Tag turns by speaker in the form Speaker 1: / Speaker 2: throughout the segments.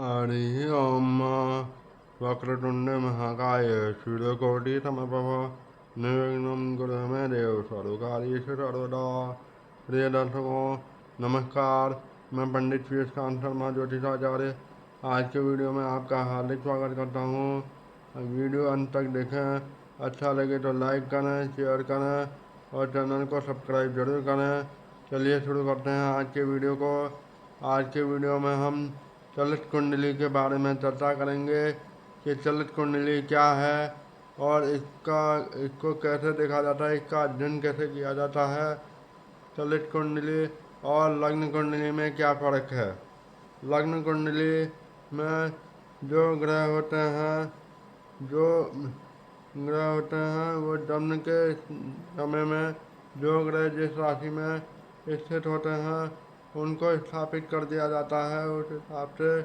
Speaker 1: हरि ओम वक्रतुंड महाकाय सूर्यकोटि समप्रभ निर्विघ्नं कुरु मे देव सर्वकार्येषु सर्वदा। प्रिय दर्शकों नमस्कार, मैं पंडित श्रीकांत शर्मा ज्योतिषाचार्य आज के वीडियो में आपका हार्दिक स्वागत करता हूँ। वीडियो अंत तक देखें, अच्छा लगे तो लाइक करें, शेयर करें और चैनल को सब्सक्राइब जरूर करें। चलिए शुरू करते हैं आज के वीडियो को। आज के वीडियो में हम चलित कुंडली के बारे में चर्चा करेंगे कि चलित कुंडली क्या है और इसको कैसे देखा जाता है, इसका अध्ययन कैसे किया जाता है। चलित कुंडली और लग्न कुंडली में क्या फ़र्क है। लग्न कुंडली में जो ग्रह होते हैं वो जन्म के समय में जो ग्रह जिस राशि में स्थित होते हैं उनको स्थापित कर दिया जाता है, उस हिसाब से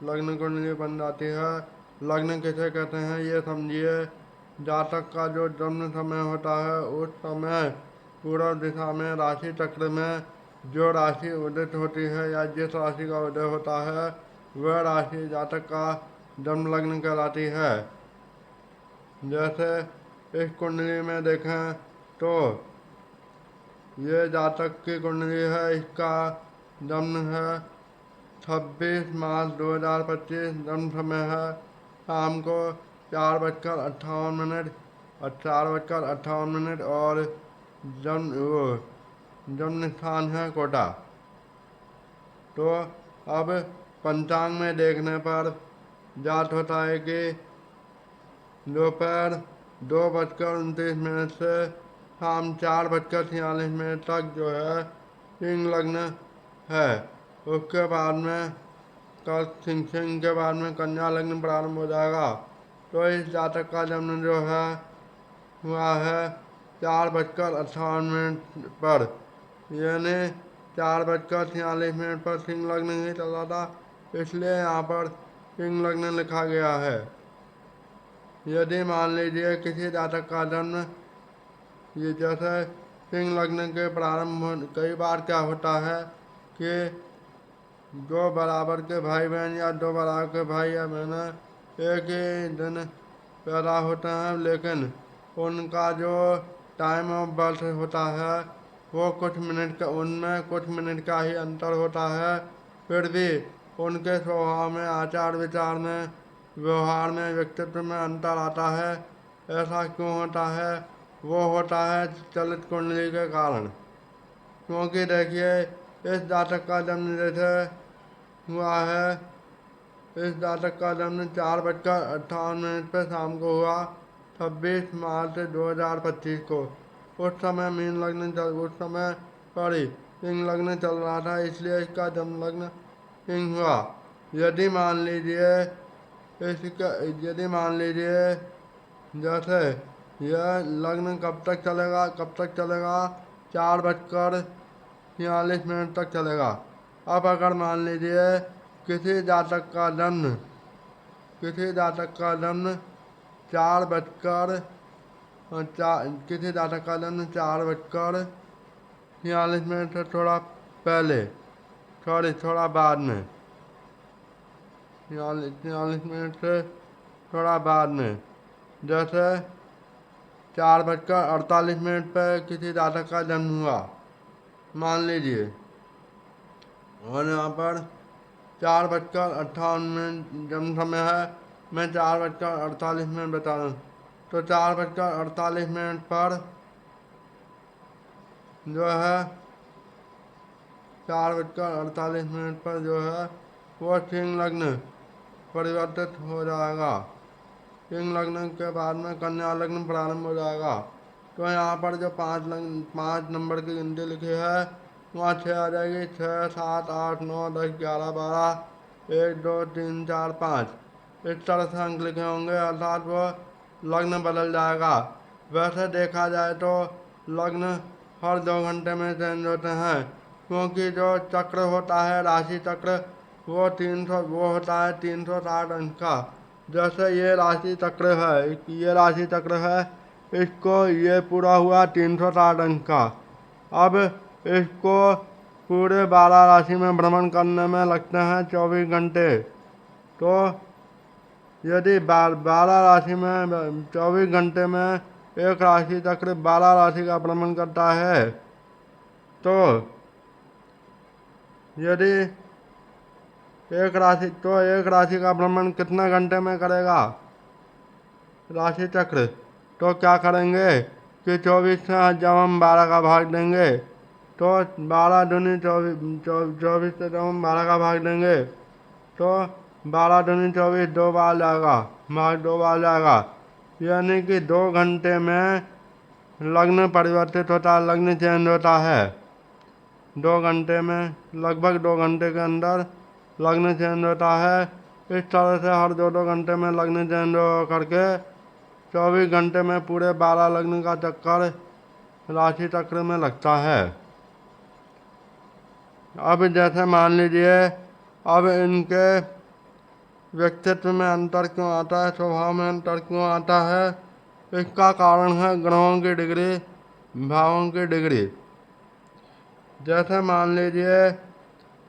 Speaker 1: लग्न कुंडली बन जाती है। लग्न किसे कहते हैं ये समझिए। जातक का जो जन्म समय होता है उस समय पूर्व दिशा में राशि चक्र में जो राशि उदित होती है या जिस राशि का उदय होता है वह राशि जातक का जन्म लग्न कहलाती है। जैसे इस कुंडली में देखें तो ये जातक की कुंडली है, इसका जन्म है 26 मार्च 2025, जन्म समय है शाम को 4:58 और जन्म स्थान है कोटा। तो अब पंचांग में देखने पर जात होता है कि दोपहर 2:29 से शाम 4:46 तक जो है सिंह लग्न है। उसके बाद में सिंह के बाद में कन्या लग्न प्रारंभ हो जाएगा। तो इस जातक का जन्म जो है हुआ है 4:58 पर, यानी 4:46 पर सिंह लग्न ही चल रहा था, इसलिए यहाँ पर सिंह लग्न लिखा गया है। यदि मान लीजिए किसी जातक का जन्म ये जैसे सिंह लग्न के प्रारंभ, कई बार क्या होता है कि दो बराबर के भाई बहन या दो बराबर के भाई या बहन एक ही दिन पैदा होते हैं, लेकिन उनका जो टाइम ऑफ बर्थ होता है वो उनमें कुछ मिनट का ही अंतर होता है। फिर भी उनके स्वभाव में, आचार विचार में, व्यवहार में, व्यक्तित्व में अंतर आता है। ऐसा क्यों होता है? वो होता है चलित कुंडली के कारण। क्योंकि देखिए इस जातक का जन्म जैसे हुआ है, इस जातक का जन्म 4:58 पर शाम को हुआ 26 मार्च 2025 को। उस समय उस समय सिंह लग्न चल रहा था, इसलिए इसका जन्म लग्न सिंह हुआ। यदि मान लीजिए जैसे यह लग्न कब तक चलेगा 4:46 तक चलेगा। अब अगर मान लीजिए किसी जातक का जन्म 4:46 से थोड़ा पहले, थोड़ा बाद में, 46 से थोड़ा बाद में, जैसे 4:48 पर किसी जातक का जन्म हुआ मान लीजिए, और यहाँ पर 4:58 जन्म समय है। मैं 4:48 बता रहा हूँ। तो 4:48 पर जो है 4:48 पर जो है वो सिंह लग्न परिवर्तित हो जाएगा। सिंह लग्न के बाद में कन्या लग्न प्रारंभ हो जाएगा। तो यहाँ पर जो 5 नंबर की गिनती लिखी है वहाँ 6 आ जाएगी। 6, 7, 8, 9, 10, 11, 12, 1, 2, 3, 4, 5 इस तरह से अंक लिखे होंगे, अर्थात वो लग्न बदल जाएगा। वैसे देखा जाए तो लग्न हर 2 घंटे में चेंज होते हैं, क्योंकि जो चक्र होता है राशि चक्र वो 360 अंक का। जैसे ये राशि चक्र है, इसको ये पूरा हुआ 360 अंक का। अब इसको पूरे 12 राशि में भ्रमण करने में लगते हैं 24 घंटे। तो यदि 12 राशि में 24 घंटे में एक राशि चक्र 12 राशि का भ्रमण करता है, तो यदि एक राशि का भ्रमण कितने घंटे में करेगा राशि चक्र? तो क्या करेंगे कि 24 से जब हम 12 का भाग देंगे तो 12 दूनी 24 से जब हम 12 का भाग देंगे तो 12 दूनी 24 दो बार जाएगा, भाग 2 बार जाएगा, यानी कि 2 घंटे में लग्न परिवर्तित होता है, लग्न चेंज होता है। 2 घंटे में, लगभग 2 घंटे के अंदर लग्न चेंज होता है। इस तरह से हर 2-2 घंटे में लग्न चेंज करके 24 घंटे में पूरे 12 लग्न का चक्कर राशि चक्र में लगता है। अब जैसे मान लीजिए, अब इनके व्यक्तित्व में अंतर क्यों आता है, स्वभाव में अंतर क्यों आता है? इसका कारण है ग्रहों की डिग्री, भावों की डिग्री। जैसे मान लीजिए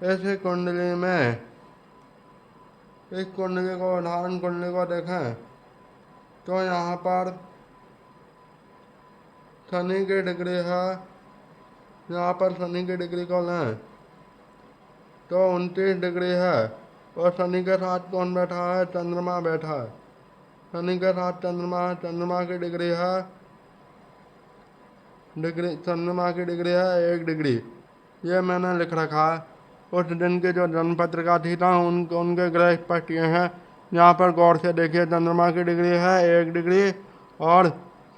Speaker 1: इस कुंडली में, इस कुंडली को, उदाहरण कुंडली को देखें तो यहाँ पर शनि की डिग्री है। यहाँ पर शनि की डिग्री को लें तो 29 डिग्री है, और शनि के साथ कौन बैठा है? चंद्रमा बैठा है। शनि के साथ चंद्रमा की डिग्री है, चंद्रमा की डिग्री है 1 डिग्री। ये मैंने लिख रखा है। उस दिन की जो जन्म पत्रिका थी था उनके ग्रह स्पष्ट ये हैं। यहाँ पर गौर से देखिए, चंद्रमा की डिग्री है 1 डिग्री और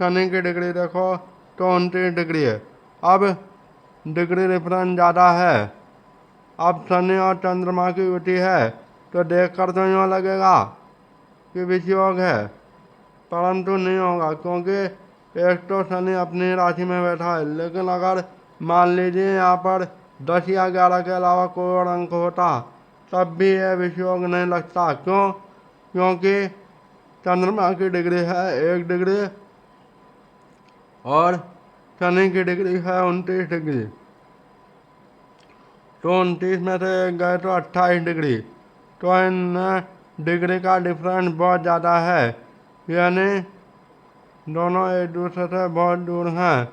Speaker 1: शनि की डिग्री देखो तो 29 डिग्री है। अब डिग्री डिफरेंस ज़्यादा है। अब शनि और चंद्रमा की युति है तो देख कर तो यूँ लगेगा कि विषयोग है, परंतु नहीं होगा, क्योंकि एक तो शनि अपनी राशि में बैठा है। लेकिन अगर मान लीजिए यहाँ पर 10 या 11 के अलावा कोई और अंक होता तब भी यह विषयोग नहीं लगता। क्यों? क्योंकि चंद्रमा की डिग्री है 1 डिग्री और शनि की डिग्री है 29 डिग्री। तो 29 में से एक गए तो 28 डिग्री। तो इन डिग्री का डिफरेंस बहुत ज़्यादा है, यानी दोनों एक दूसरे से बहुत दूर हैं।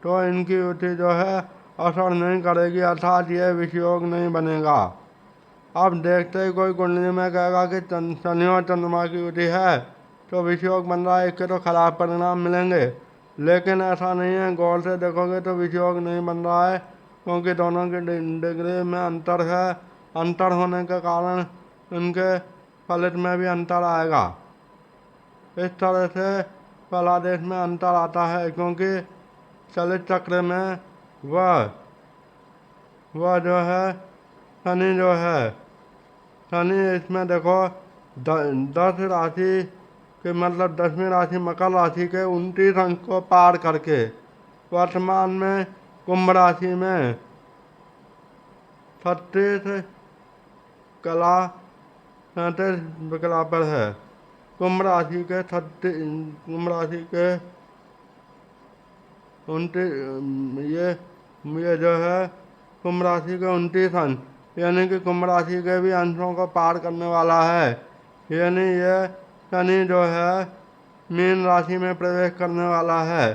Speaker 1: तो इनकी युति जो है असर नहीं करेगी, अर्थात यह विषयोग नहीं बनेगा। अब देखते ही कोई कुंडली में कहेगा कि शनि और चंद्रमा की युति है तो विषयोग बन रहा है, इसके तो खराब परिणाम मिलेंगे। लेकिन ऐसा नहीं है, गौर से देखोगे तो विषयोग नहीं बन रहा है, क्योंकि दोनों की डिग्री में अंतर है। अंतर होने के कारण इनके फलित में भी अंतर आएगा। इस तरह से फलादेश में अंतर आता है, क्योंकि चलित चक्र में वह जो है शनि जो है, शनि इसमें देखो 10 राशि के, मतलब 10वीं राशि मकर राशि के 29 अंक को पार करके वर्तमान में कुंभ राशि में 37 कला 37 विकला पर है। कुंभ राशि के 29 ये जो है कुंभ राशि के 29 अंश, यानी कि कुंभ राशि के भी अंशों को पार करने वाला है। यानी ये शनि जो है मीन राशि में प्रवेश करने वाला है,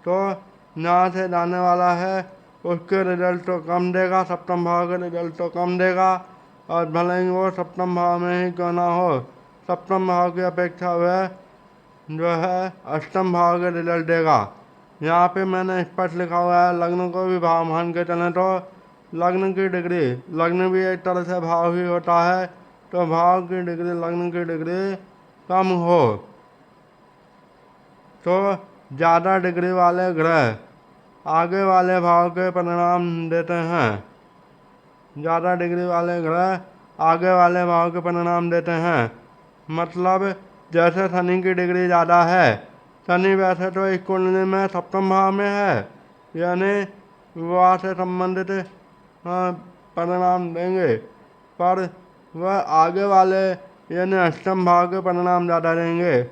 Speaker 1: तो यहाँ से जाने वाला है। उसके रिजल्ट तो कम देगा, सप्तम भाव के रिजल्ट तो कम देगा, और भले ही वो सप्तम भाव में ही क्यों ना हो, सप्तम भाव की अपेक्षा वह जो है अष्टम भाव के रिजल्ट देगा। यहाँ पे मैंने स्पष्ट लिखा हुआ है, लग्न को भी भाव मान के चलें तो लग्न की डिग्री, लग्न भी एक तरह से भाव ही होता है, तो भाव की डिग्री, लग्न की डिग्री कम हो तो ज़्यादा डिग्री वाले ग्रह आगे वाले भाव के परिणाम देते हैं। ज़्यादा डिग्री वाले ग्रह आगे वाले भाव के परिणाम देते हैं। मतलब जैसे शनि की डिग्री ज़्यादा है, शनि वैसे तो इस कुंडली में सप्तम भाव में है, यानी विवाह से संबंधित परिणाम देंगे, पर वह आगे वाले यानी अष्टम भाव के परिणाम ज़्यादा देंगे,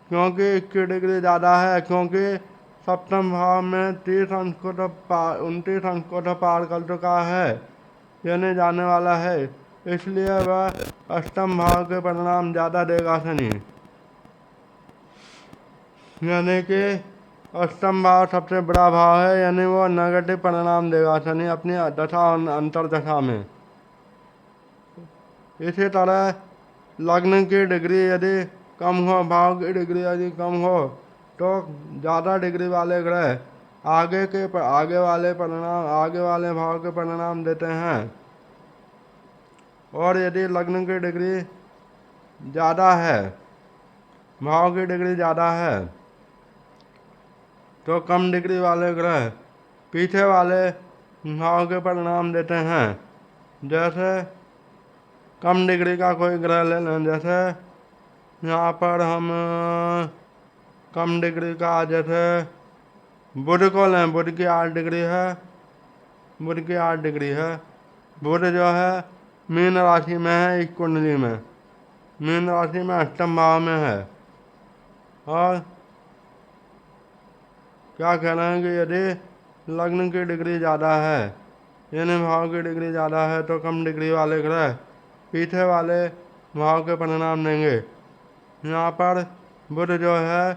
Speaker 1: क्योंकि इसकी डिग्री ज़्यादा है। क्योंकि सप्तम भाव में 30 अंश को तो 29 अंश को तो पार कर चुका है, यानी जाने वाला है। इसलिए वह अष्टम भाव के परिणाम ज़्यादा देगा शनि। यानी कि अष्टम भाव सबसे बड़ा भाव है, यानी वो नेगेटिव परिणाम देगा शनि अपनी दशा और अंतर्दशा में। इसी तरह लग्न की डिग्री यदि कम हो, भाव की डिग्री यदि कम हो, तो ज़्यादा डिग्री वाले ग्रह आगे वाले भाव के परिणाम देते हैं। और यदि लग्न की डिग्री ज़्यादा है, भाव की डिग्री ज़्यादा है, तो कम डिग्री वाले ग्रह पीछे वाले भाव के परिणाम देते हैं। जैसे कम डिग्री का कोई ग्रह ले लें, जैसे यहाँ पर हम कम डिग्री का जैसे बुध को लें। बुध की 8 डिग्री है। बुध की 8 डिग्री है। बुध जो है मीन राशि में है, इस कुंडली में मीन राशि में अष्टम भाव में है। और क्या कह रहे हैं कि यदि लग्न की डिग्री ज़्यादा है, यानी भाव की डिग्री ज़्यादा है, तो कम डिग्री वाले ग्रह पीछे वाले भाव के परिणाम देंगे। यहाँ पर बुध जो है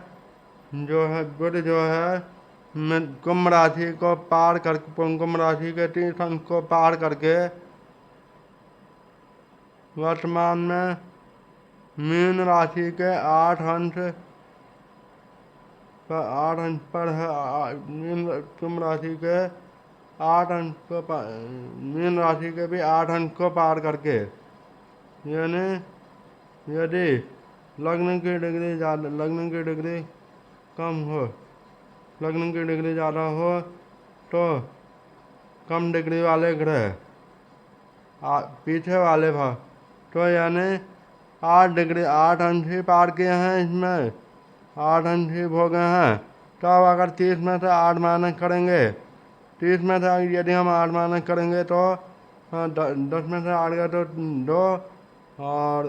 Speaker 1: कुंभ राशि को पार कर कुंभ राशि के 30 अंक को पार करके वर्तमान में मीन राशि के 8 अंश पर है। कुंभ राशि के 8 अंक को मीन राशि के भी 8 अंक को पार करके, यानी यदि लग्न की डिग्री कम हो, लग्न की डिग्री ज़्यादा हो, तो कम डिग्री वाले ग्रह पीछे वाले भाव, तो यानी 8 अंश ही पार किए हैं, इसमें 8 अंश ही भोगे हैं। तो अब अगर 30 में से 8 माइनस करेंगे, 30 में से यदि हम 8 माइनस करेंगे तो 10 में से 8 गए तो 2 और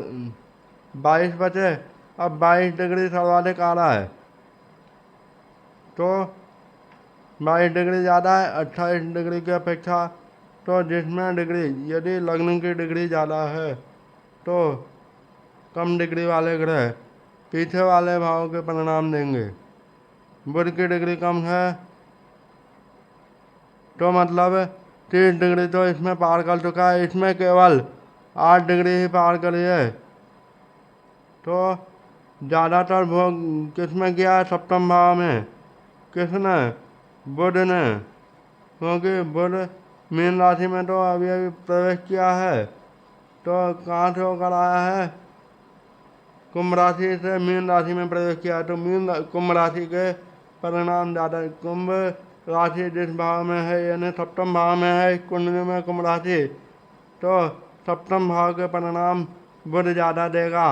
Speaker 1: 22 बचे। अब 22 डिग्री सर्वाधिक आ रहा है, तो 22 डिग्री ज़्यादा है 28 डिग्री की अपेक्षा। तो जिसमें डिग्री यदि लग्न की डिग्री ज़्यादा है, तो कम डिग्री वाले ग्रह पीछे वाले भाव के परिणाम देंगे। बुध की डिग्री कम है, तो मतलब 30 डिग्री तो इसमें पार कर चुका है, इसमें केवल 8 डिग्री ही पार करी है। तो ज़्यादातर भोग किसमें किया है? सप्तम भाव में। किसने? बुध ने। क्योंकि बुध मीन राशि में तो अभी अभी प्रवेश किया है, तो कहाँ से होकर आया है? कुंभ राशि से मीन राशि में प्रवेश किया है, तो कुंभ राशि के परिणाम ज़्यादा। कुंभ राशि जिस भाव में है, यानी सप्तम भाव में है इस कुंडली में कुंभ राशि, तो सप्तम भाव के परिणाम बुध ज़्यादा देगा।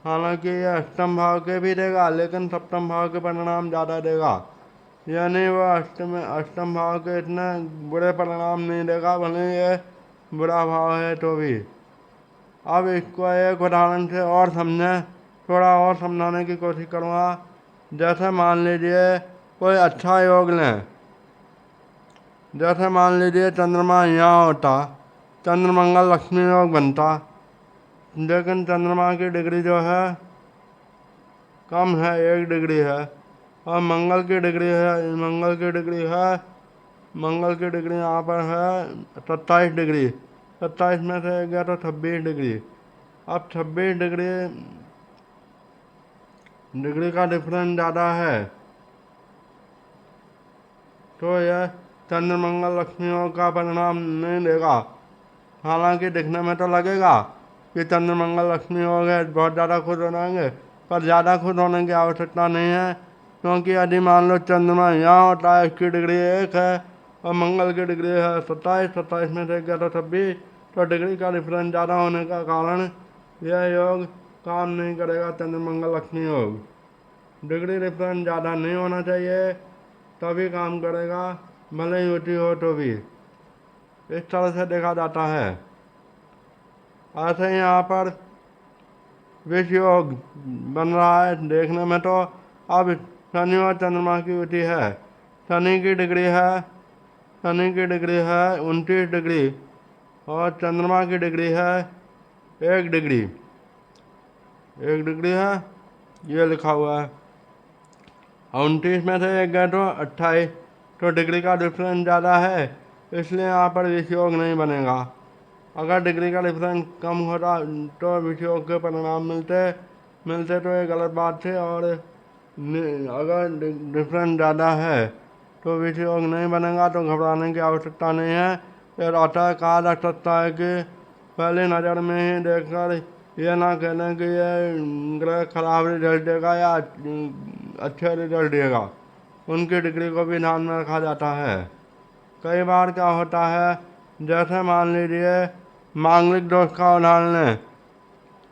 Speaker 1: हालांकि ये अष्टम भाव के भी देगा, लेकिन सप्तम भाव के परिणाम ज़्यादा देगा। यानी वह अष्टम भाव के इतने बुरे परिणाम नहीं देगा, भले ये बुरा भाव है तो भी। अब इसको एक उदाहरण से और समझें, थोड़ा और समझाने की कोशिश करूँगा। जैसे मान लीजिए कोई अच्छा योग लें। जैसे मान लीजिए चंद्रमा यहाँ होता, चंद्रमंगल लक्ष्मी योग बनता, लेकिन चंद्रमा की डिग्री जो है कम है, 1 डिग्री है। और मंगल की डिग्री यहाँ पर है 27 डिग्री। 27 में से गया तो 26 डिग्री। अब 26 डिग्री का डिफरेंस ज़्यादा है, तो यह चंद्रमंगल लक्ष्मी योग का परिणाम नहीं देगा। हालांकि दिखने में तो लगेगा कि चंद्रमंगल लक्ष्मी योग है, बहुत ज़्यादा खुश हो जाएंगे, पर ज़्यादा खुश होने की आवश्यकता नहीं है। क्योंकि यदि मान लो चंद्रमा यहाँ होता है, इसकी डिग्री 1 है और मंगल की डिग्री है 27 में से गया तो 26, तो डिग्री का डिफरेंस ज़्यादा होने का कारण यह योग काम नहीं करेगा, चंद्रमंगल लक्ष्मी योग। डिग्री डिफरेंस ज़्यादा नहीं होना चाहिए, तभी काम करेगा, भले ही ऊँची हो तो भी। इस तरह से देखा जाता है। ऐसे ही यहाँ पर विष योग बन रहा है देखने में, तो अब शनि और चंद्रमा की युति है। शनि की डिग्री है 29 डिग्री। और चंद्रमा की डिग्री है 1 डिग्री, 1 डिग्री है, ये लिखा हुआ है। 29 में से 1 गए तो 28, तो डिग्री का डिफरेंस ज़्यादा है, इसलिए यहाँ पर विषयोग नहीं बनेगा। अगर डिग्री का डिफरेंस कम होता तो विषयोग के परिणाम मिलते तो ये गलत बात थी, और अगर डिफरेंस ज़्यादा है तो विषयोग नहीं बनेगा, तो घबराने की आवश्यकता नहीं है। ये रास्ता कहा जा सकता है कि पहली नज़र में ही देखकर ये ना कहने कि ये ग्रह खराब रिजल्ट देगा या अच्छे रिजल्ट देगा, उनकी डिग्री को भी ध्यान में रखा जाता है। कई बार क्या होता है, जैसे मान लीजिए मांगलिक दोष का उदाहरण लें।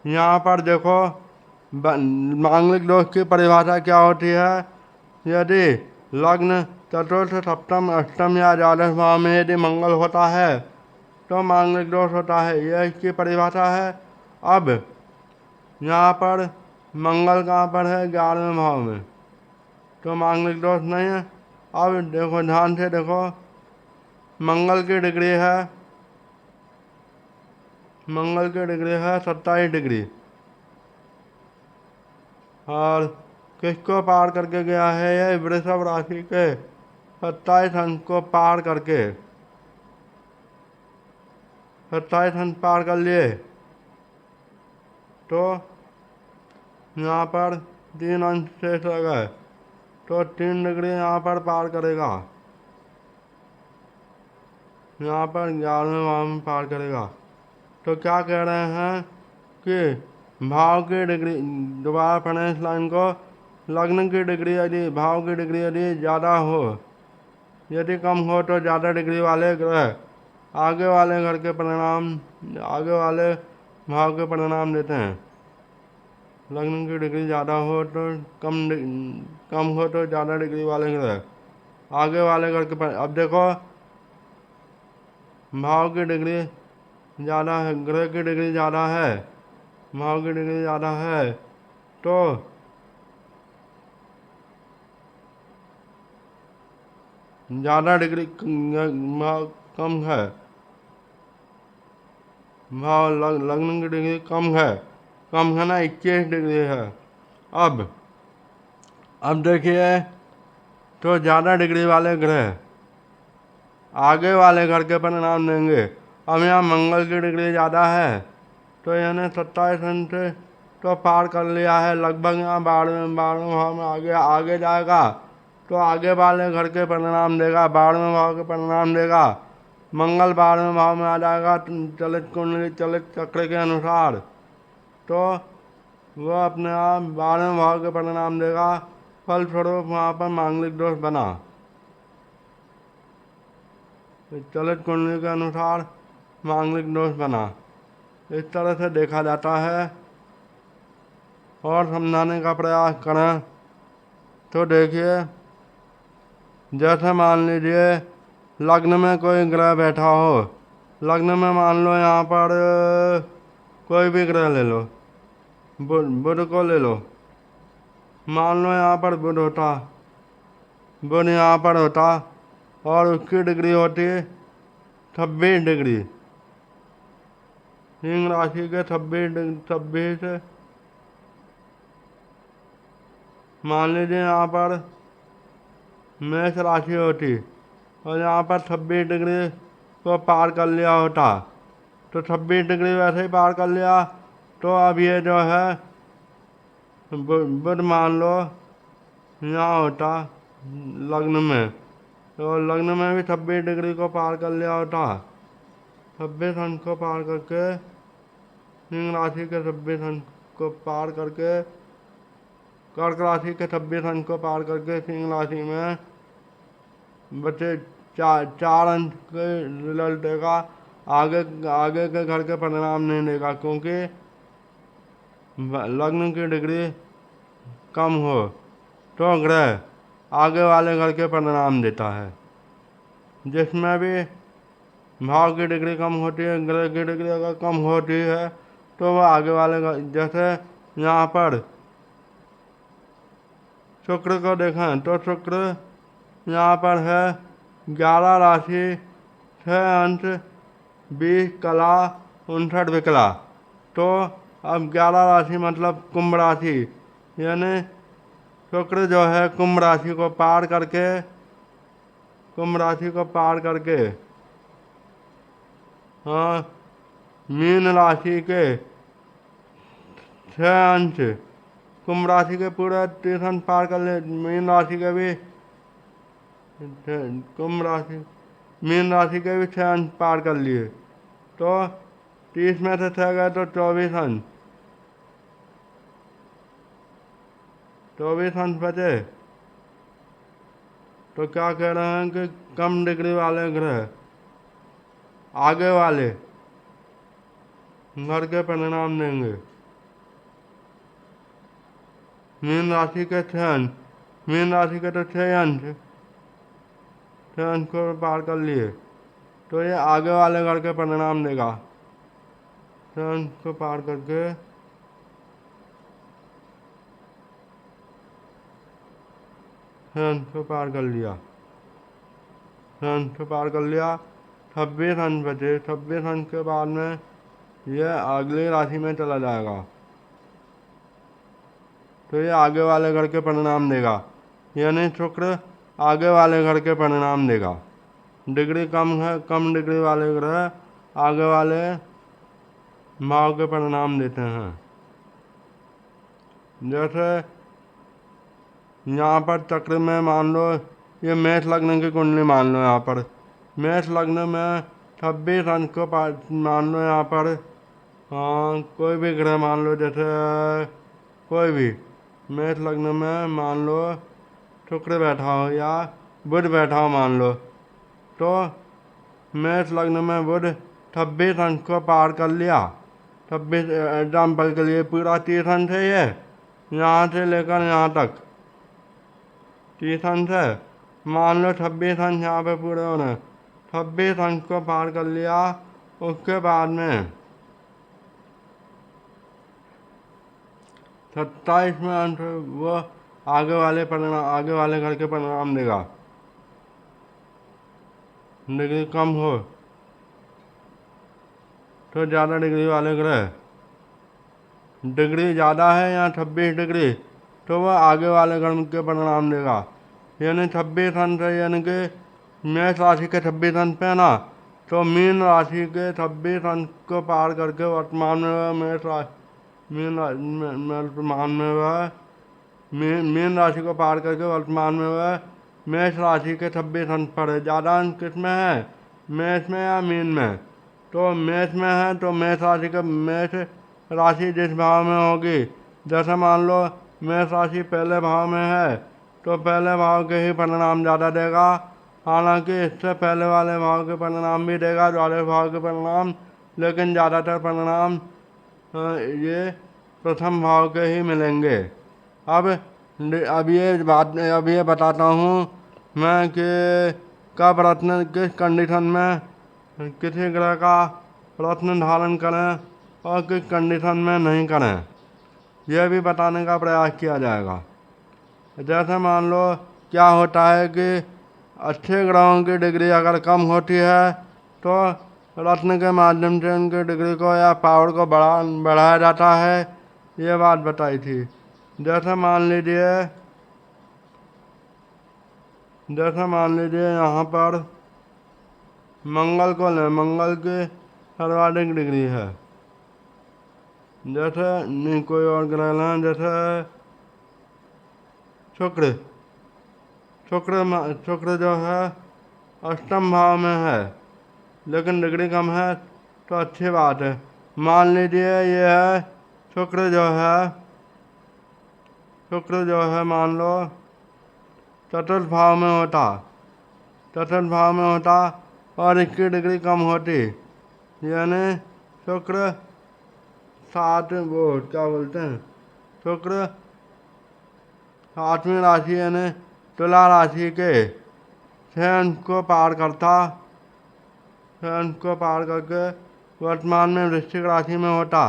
Speaker 1: यहाँ पर देखो मांगलिक दोष की परिभाषा क्या होती है। यदि लग्न चतुर्थ सप्तम अष्टम या द्वादश भाव में यदि मंगल होता है तो मांगलिक दोष होता है, यह इसकी परिभाषा है। अब यहाँ पर मंगल कहाँ पर है, 11वें भाव में, तो मांगलिक दोष नहीं है। अब देखो ध्यान से देखो, मंगल की डिग्री है 27 डिग्री, और किसको पार करके गया है, ये वृषभ राशि के 27 अंक को पार करके, 27 अंक पार कर लिए, तो यहाँ पर 3 अंक शेष रह गए, तो 3 डिग्री यहाँ पर पार करेगा, यहाँ पर 11वें भाव में पार करेगा। तो क्या कह रहे हैं कि भाव की डिग्री, दोबारा पढ़ें इस लाइन को, लग्न की डिग्री यदि, भाव की डिग्री यदि ज़्यादा हो, यदि कम हो तो ज़्यादा डिग्री वाले ग्रह आगे वाले घर के परिणाम, आगे वाले भाव के परिणाम देते हैं। लग्न की डिग्री ज़्यादा हो तो कम हो तो ज़्यादा डिग्री वाले ग्रह आगे वाले घर के अब देखो भाव की डिग्री ज़्यादा है, ग्रह की डिग्री ज़्यादा है, भाव की डिग्री ज़्यादा है, तो ज़्यादा डिग्री कम है, भाव लग्न की डिग्री कम है ना, 21 डिग्री है। अब देखिए, तो ज़्यादा डिग्री वाले ग्रह आगे वाले घर के परिणाम देंगे। अब यहाँ मंगल की डिग्री ज़्यादा है, तो यानी 27 अंक से तो पार कर लिया है, लगभग यहाँ 12वें भाव में आगे जाएगा, तो आगे वाले घर के परिणाम देगा, 12वें भाव के परिणाम देगा। मंगल 12वें भाव में आ जाएगा चलित कुंडली, चलित चक्र के अनुसार, तो वह अपने आप 12वें भाव के परिणाम देगा। फलस्वरूप वहाँ पर मांगलिक दोष बना, चलित कुंडली के अनुसार मांगलिक दोष बना। इस तरह से देखा जाता है। और समझाने का प्रयास करें तो देखिए, जैसे मान लीजिए लग्न में कोई ग्रह बैठा हो, लग्न में मान लो यहाँ पर कोई भी ग्रह ले लो, बुध को ले लो, मान लो यहाँ पर बुध यहाँ पर होता और उसकी डिग्री होती 26 डिग्री, सिंह राशि के 26 मान लीजिए यहाँ पर मेष राशि होती और यहाँ पर 26 डिग्री को पार कर लिया होता, तो 26 डिग्री वैसे ही पार कर लिया, तो अब ये जो है बुध मान लो यहाँ होता लग्न में, तो लग्न में भी 26 डिग्री को पार कर लिया होता, 26 अंक को पार करके, सिंह राशि के 26 अंक को पार करके, कर्क राशि के 26 अंक को पार करके सिंह राशि में बचे 4 अंक के रिजल्ट देगा, आगे के घर के परिणाम नहीं देगा, क्योंकि लग्न की डिग्री कम हो तो ग्रह आगे वाले घर के परिणाम देता है। जिसमें भी भाव की डिग्री कम होती है, ग्रह की डिग्री अगर कम होती है तो वह आगे वाले घर, जैसे यहाँ पर शुक्र को देखें तो शुक्र यहाँ पर है 11 राशि 6 अंश 20 कला 59 विकला। तो अब 11 राशि मतलब कुंभ राशि, यानी शुक्र जो है कुंभ राशि को पार करके हाँ मीन राशि के 6 अंश, कुंभ राशि के पूरे 30 अंश पार कर ले। मीन राशि के भी मीन राशि के भी 6 अंश पार कर लिए। तो 30 में से 6 गए तो 24 अंश बचे। तो क्या कह रहे हैं कि कम डिग्री वाले ग्रह आगे वाले घर के परिणाम देंगे। मीन राशि के 6 अंश, मीन राशि के तो 6 अंश को पार कर लिए, तो ये आगे वाले घर के परिणाम देगा। 6 अंश को पार करके 6 अंश को पार कर लिया, 6 अंश को पार कर लिया। 26 अंश बचे। 26 अंश के बाद में यह अगली राशि में चला जाएगा, तो ये आगे वाले घर के परिणाम देगा, यानी शुक्र आगे वाले घर के परिणाम देगा। डिग्री कम है, कम डिग्री वाले ग्रह आगे वाले भाव के परिणाम देते हैं। जैसे यहाँ पर चक्र में मान लो ये मेष लग्न की कुंडली मान लो। यहाँ पर मेष लग्न में 26 अंश को मान लो। यहाँ पर कोई भी ग्रह मान लो, जैसे कोई भी मेष लग्न में मान लो शुक्र बैठा हो या बुध बैठा हो मान लो, तो मेष लग्न में बुध 26 अंश को पार कर लिया। 26 एग्जाम्पल के लिए पूरा 30 अंश है, ये यहाँ से लेकर यहाँ तक 30 अंश है। मान लो 26 अंश यहाँ पे पूरे होने, 26 अंश को पार कर लिया। उसके बाद में 27 में अंश वो आगे वाले घर के परिणाम देगा। डिग्री कम हो तो ज़्यादा डिग्री वाले ग्रह, डिग्री ज़्यादा है या 26 डिग्री, तो वह आगे वाले घर के परिणाम देगा। यानी 26 अंश है, यानी कि मेष राशि के 26 अंश पे ना, तो मीन राशि के 26 अंश को पार करके वर्तमान में वह मीन राशि को पार करके वर्तमान में वह मेष राशि के 26 अंश पर है। ज़्यादा अंश किस में है, मेष में या मीन में? तो मेष में है, तो मेष राशि जिस भाव में होगी, जैसे मान लो मेष राशि पहले भाव में है, तो पहले भाव के ही परिणाम ज़्यादा देगा। हालांकि इससे पहले वाले भाव के परिणाम भी देगा, वाले भाव के परिणाम, लेकिन ज़्यादातर परिणाम ये प्रथम भाव के ही मिलेंगे। अब ये बताता हूँ मैं कि कब रत्न किस कंडीशन में किसी ग्रह का रत्न धारण करें और किस कंडीशन में नहीं करें, यह भी बताने का प्रयास किया जाएगा। जैसे मान लो क्या होता है कि अच्छे ग्रहों की डिग्री अगर कम होती है तो रत्न के माध्यम से उनकी डिग्री को या पावर को बढ़ाया जाता है, ये बात बताई थी। जैसे मान लीजिए यहाँ पर मंगल को लें, मंगल की सर्वाधिक डिग्री है। जैसे नहीं कोई और ग्रह लें, जैसे शुक्र जो है अष्टम भाव में है, लेकिन डिग्री कम है, तो अच्छी बात है। मान लीजिए ये है शुक्र जो है मान लो चतुर्थ भाव में होता और इसकी डिग्री कम होती, यानी शुक्र शुक्र 7वीं राशि यानी तुला राशि के 6 अंश को पार करके वर्तमान में वृश्चिक राशि में होता,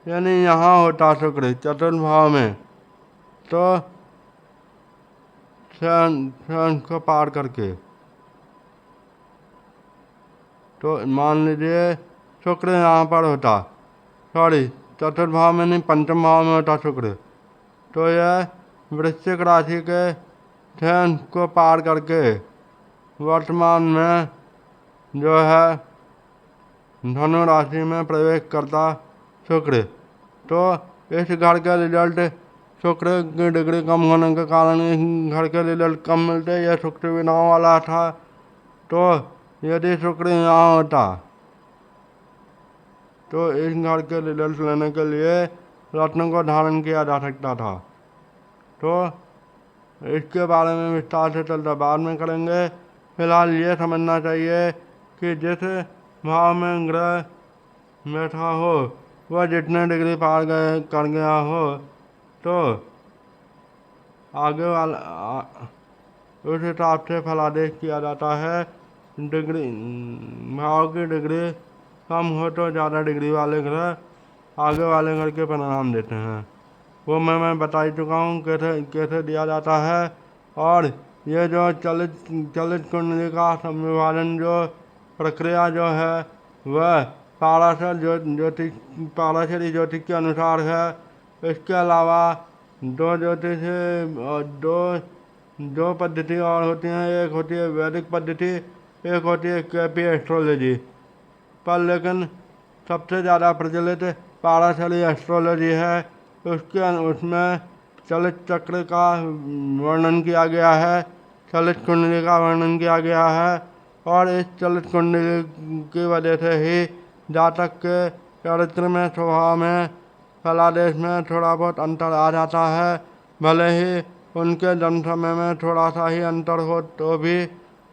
Speaker 1: यानी यहाँ होता शुक्र चतुर्थ भाव में, तो 6 अंश को पार करके तो मान लीजिए शुक्र यहाँ पर होता, सॉरी चतुर्थ भाव में नहीं, पंचम भाव में होता शुक्र, तो यह वृश्चिक राशि के थे को पार करके वर्तमान में जो है धनु राशि में प्रवेश करता शुक्र। तो इस घर का रिजल्ट शुक्र की डिग्री कम होने के कारण इस घर के रिजल्ट कम मिलते, यह शुक्र बिनाव वाला था। तो यदि शुक्र यहाँ होता तो इस घर के रिजल्ट लेने के लिए रत्न को धारण किया जा सकता था। तो इसके बारे में विस्तार से चलता बाद में करेंगे। फिलहाल ये समझना चाहिए कि जिस भाव में ग्रह बैठा हो वह जितने डिग्री पार कर गया हो तो आगे वाला उस हिसाब से फलादेश किया जाता है। डिग्री भाव की डिग्री कम हो तो ज़्यादा डिग्री वाले ग्रह आगे वाले घर के परिणाम देते हैं, वो मैं बता ही चुका हूँ कैसे दिया जाता है। और ये जो चलित कुंडली का संविभाजन जो प्रक्रिया जो है वह पाराशरी ज्योतिष के अनुसार है। इसके अलावा दो पद्धति और होती हैं, एक होती है वैदिक पद्धति, एक होती है कैपी एस्ट्रोलॉजी। पर लेकिन सबसे ज़्यादा प्रचलित पाराशरी एस्ट्रोलॉजी है। उसमें चलित चक्र का वर्णन किया गया है, चलित कुंडली का वर्णन किया गया है, और इस चलित कुंडली की वजह से ही जातक के चरित्र में, स्वभाव में, फलादेश में थोड़ा बहुत अंतर आ जाता है। भले ही उनके जन्म समय में थोड़ा सा ही अंतर हो तो भी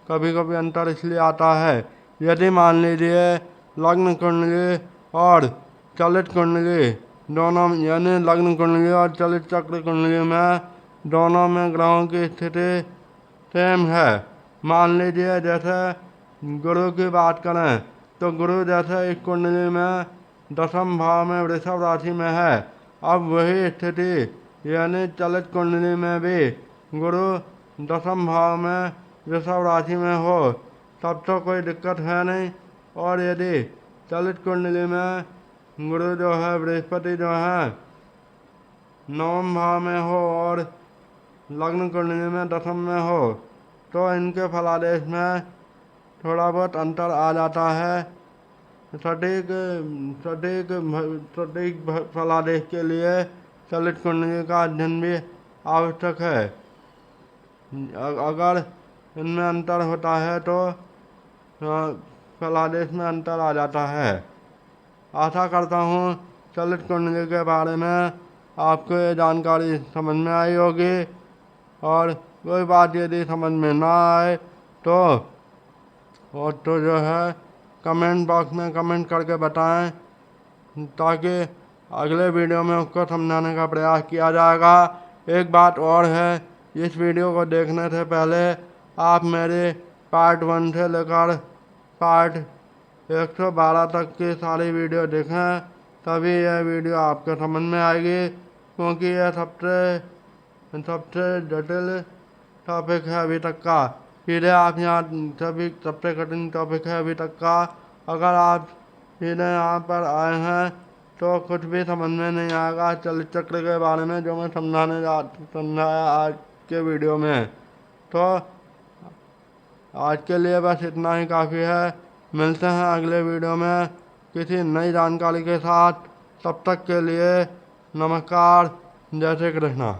Speaker 1: कभी कभी अंतर इसलिए आता है। यदि मान लीजिए लग्न कुंडली और चलित कुंडली दोनों, यानी लग्न कुंडली और चलित चक्र कुंडली में दोनों में ग्रहों की स्थिति सेम है। मान लीजिए जैसे गुरु की बात करें तो गुरु जैसे इस कुंडली में दसम भाव में वृषभ राशि में है, अब वही स्थिति यानी चलित कुंडली में भी गुरु दसम भाव में वृषभ राशि में हो तब तो कोई दिक्कत है नहीं। और यदि चलित कुंडली में गुरु जो है, बृहस्पति जो है नवम भाव में हो और लग्न कुंडली में दसम में हो तो इनके फलादेश में थोड़ा बहुत अंतर आ जाता है। सटीक फलादेश के लिए चलित कुंडली का अध्ययन भी आवश्यक है। अगर इनमें अंतर होता है तो फलादेश में अंतर आ जाता है। आशा करता हूँ चलित कुंडली के बारे में आपको ये जानकारी समझ में आई होगी, और कोई बात यदि समझ में ना आए तो जो है कमेंट बॉक्स में कमेंट करके बताएं, ताकि अगले वीडियो में उसको समझाने का प्रयास किया जाएगा। एक बात और है, इस वीडियो को देखने से पहले आप मेरे पार्ट 1 से लेकर पार्ट 112 तक की सारी वीडियो देखें, तभी यह वीडियो आपके समझ में आएगी, क्योंकि यह सबसे जटिल टॉपिक है अभी तक का। सीधे आप यहाँ सबसे कठिन टॉपिक है अभी तक का। अगर आप सीधे यहाँ पर आए हैं तो कुछ भी समझ में नहीं आएगा चलित चक्र के बारे में जो मैं समझाया आज के वीडियो में। तो आज के लिए बस इतना ही काफ़ी है। मिलते हैं अगले वीडियो में किसी नई जानकारी के साथ। तब तक के लिए नमस्कार, जय श्री कृष्णा।